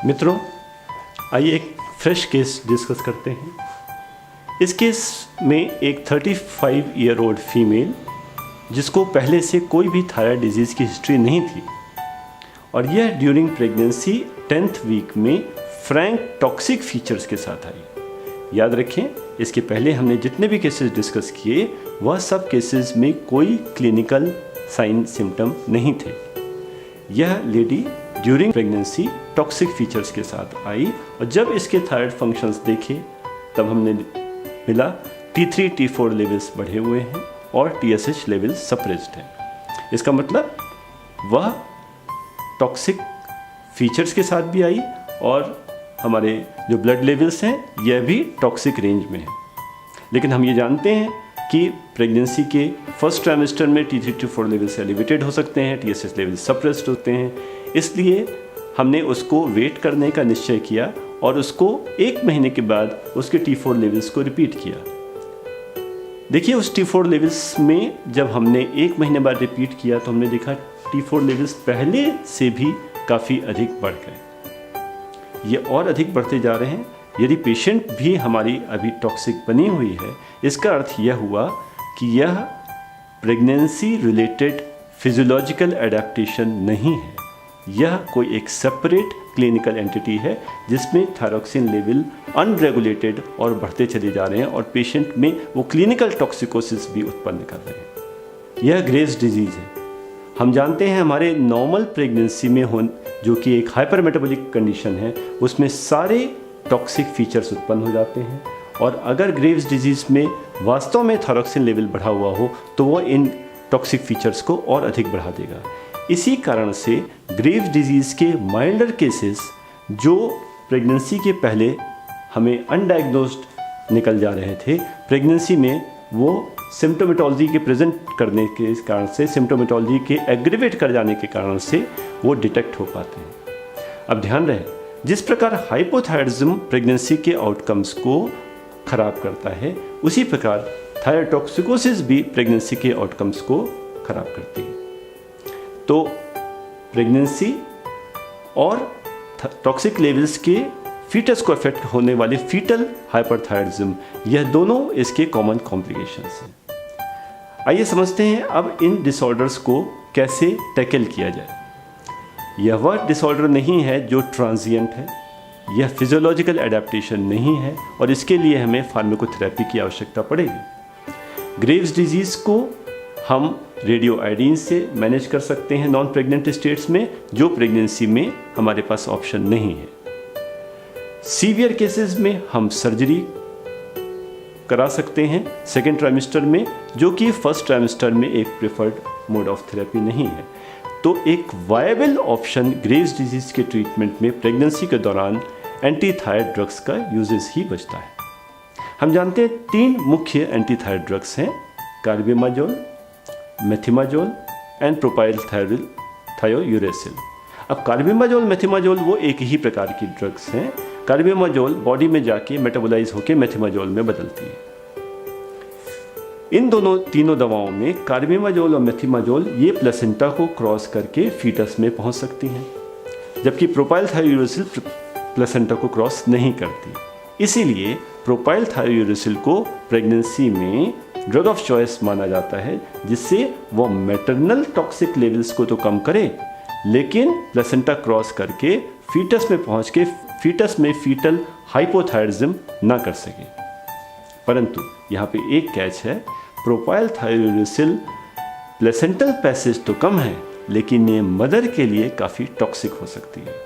मित्रों, आइए एक फ्रेश केस डिस्कस करते हैं। इस केस में एक 35 ईयर ओल्ड फीमेल जिसको पहले से कोई भी थायराइड डिजीज़ की हिस्ट्री नहीं थी और यह ड्यूरिंग प्रेगनेंसी 10th वीक में फ्रैंक टॉक्सिक फीचर्स के साथ आई। याद रखें, इसके पहले हमने जितने भी केसेस डिस्कस किए वह सब केसेस में कोई क्लिनिकल साइन सिम्टम नहीं थे। यह lady during pregnancy toxic features के साथ आई और जब इसके थायराइड फंक्शंस देखे तब हमने मिला T3 T4 लेवल्स बढ़े हुए हैं और TSH लेवल्स सप्रेस्ड हैं। इसका मतलब वह टॉक्सिक फीचर्स के साथ भी आई और हमारे जो ब्लड लेवल्स हैं यह भी टॉक्सिक रेंज में है। लेकिन हम ये जानते हैं कि प्रेगनेंसी के फर्स्ट ट्राइमेस्टर में T3 T4 लेवल्स एलिवेटेड हो सकते हैं, TSH लेवल्स सप्रेस्ड होते हैं, इसलिए हमने उसको वेट करने का निश्चय किया और उसको 1 महीने के बाद उसके T4 लेवल्स को रिपीट किया। देखिए, उस T4 लेवल्स में जब हमने 1 महीने बाद रिपीट किया तो हमने देखा T4 लेवल्स पहले से भी काफ़ी अधिक बढ़ गए। ये और अधिक बढ़ते जा रहे हैं। यदि पेशेंट भी हमारी अभी टॉक्सिक बनी हुई है, इसका अर्थ यह हुआ कि यह प्रेगनेंसी रिलेटेड फिजियोलॉजिकल एडेप्टेशन नहीं है। यह कोई एक सेपरेट क्लिनिकल एंटिटी है जिसमें थायरॉक्सिन लेवल अनरेगुलेटेड और बढ़ते चले जा रहे हैं और पेशेंट में वो क्लिनिकल टॉक्सिकोसिस भी उत्पन्न कर रहे हैं। यह ग्रेव्स डिजीज़ है। हम जानते हैं हमारे नॉर्मल प्रेगनेंसी में जो कि एक हाइपर मेटाबॉलिक कंडीशन है, उसमें सारे टॉक्सिक फीचर्स उत्पन्न हो जाते हैं और अगर ग्रेव्स डिजीज़ में वास्तव में थायरॉक्सिन लेवल बढ़ा हुआ हो तो वो इन टॉक्सिक फीचर्स को और अधिक बढ़ा देगा। इसी कारण से ग्रेव्स डिजीज़ के माइल्डर केसेस जो प्रेगनेंसी के पहले हमें अनडायग्नोस्ड निकल जा रहे थे, प्रेगनेंसी में वो सिम्टोमेटोलॉजी के प्रेजेंट करने के कारण से, सिम्टोमेटोलॉजी के एग्रीवेट कर जाने के कारण से वो डिटेक्ट हो पाते हैं। अब ध्यान रहे, जिस प्रकार हाइपोथायरॉइडिज्म प्रेगनेंसी के आउटकम्स को खराब करता है, उसी प्रकार थायरोटॉक्सिकोसिस भी प्रेगनेंसी के आउटकम्स को खराब करती है। तो प्रेगनेंसी और टॉक्सिक लेवल्स के फीटस को अफेक्ट होने वाले फीटल हाइपरथायरॉइडिज्म, यह दोनों इसके कॉमन कॉम्प्लिकेशंस हैं। आइए समझते हैं अब इन डिसऑर्डर्स को कैसे टैकल किया जाए। यह वह डिसऑर्डर नहीं है जो ट्रांजिएंट है, यह फिजियोलॉजिकल एडेप्टेशन नहीं है और इसके लिए हमें फार्माकोथेरेपी की आवश्यकता पड़ेगी। ग्रेव्स डिजीज़ को हम रेडियो आयोडीन से मैनेज कर सकते हैं नॉन प्रेग्नेंट स्टेट्स में, जो प्रेगनेंसी में हमारे पास ऑप्शन नहीं है। सीवियर केसेस में हम सर्जरी करा सकते हैं सेकेंड ट्राइमेस्टर में, जो कि फर्स्ट ट्राइमेस्टर में एक प्रेफर्ड मोड ऑफ थेरेपी नहीं है। तो एक वायबल ऑप्शन ग्रेव्स डिजीज़ के ट्रीटमेंट में प्रेगनेंसी के दौरान एंटी थायराइड ड्रग्स का यूजेस ही बचता है। हम जानते हैं 3 मुख्य एंटी थायराइड ड्रग्स हैं, कार्बिमाजोल, मेथिमाजोल एंड प्रोपाइल थायोयूरेसिल। अब कार्बिमाजोल, मेथिमाजोल वो एक ही प्रकार की ड्रग्स हैं। कार्बिमाजोल बॉडी में जाके मेटाबोलाइज होकर मेथिमाजोल में बदलती है। इन तीनों दवाओं में कार्बिमाजोल और मेथिमाजोल ये प्लेसेंटा को क्रॉस करके फीटस में पहुंच सकती हैं, जबकि प्रोपाइल थायोयूरेसिल प्लेसेंटा को क्रॉस नहीं करती। इसीलिए प्रोपाइल थायोयूरेसिल को प्रेगनेंसी में ड्रग ऑफ चॉइस माना जाता है, जिससे वो मैटरनल टॉक्सिक लेवल्स को तो कम करे लेकिन प्लेसेंटा क्रॉस करके फीटस में पहुंच के फीटस में फीटल हाइपोथायरॉइडिज्म ना कर सके। परंतु यहाँ पे एक कैच है, प्रोपाइल थायोयूरेसिल प्लेसेंटल पैसेज तो कम है लेकिन ये मदर के लिए काफ़ी टॉक्सिक हो सकती है।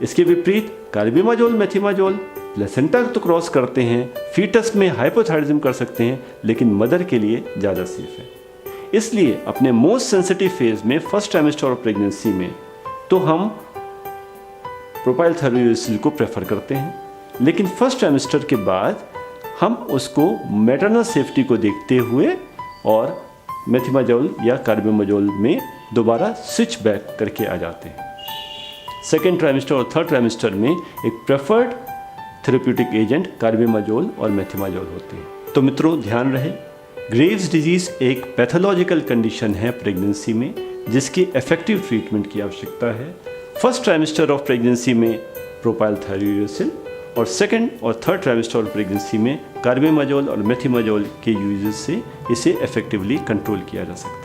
इसके विपरीत कार्बिमाजोल, मेथिमाजोल प्लेसेंटा तो क्रॉस करते हैं, फीटस में हाइपोथायरॉइडिज्म कर सकते हैं लेकिन मदर के लिए ज़्यादा सेफ है। इसलिए अपने मोस्ट सेंसिटिव फेज में फर्स्ट ट्राइमेस्टर ऑफ प्रेगनेंसी में तो हम प्रोपाइल थायोयूरेसिल को प्रेफर करते हैं, लेकिन फर्स्ट ट्राइमेस्टर के बाद हम उसको मैटरनल सेफ्टी को देखते हुए और मेथिमाजोल या कार्बिमाजोल में दोबारा स्विच बैक करके आ जाते हैं। सेकेंड ट्राइमेस्टर और थर्ड ट्राइमेस्टर में एक प्रेफर्ड थेरेप्यूटिक एजेंट कार्बिमाजोल और मेथिमाजोल होते हैं। तो मित्रों, ध्यान रहे, ग्रेव्स डिजीज़ एक पैथोलॉजिकल कंडीशन है प्रेगनेंसी में, जिसकी इफेक्टिव ट्रीटमेंट की आवश्यकता है। फर्स्ट ट्राइमेस्टर ऑफ प्रेगनेंसी में प्रोपाइल थायरोसिन और सेकंड और थर्ड ट्राइमेस्टर ऑफ प्रेगनेंसी में कार्बेमाजोल और मेथिमाजोल के यूजेस से इसे इफेक्टिवली कंट्रोल किया जा सकता है।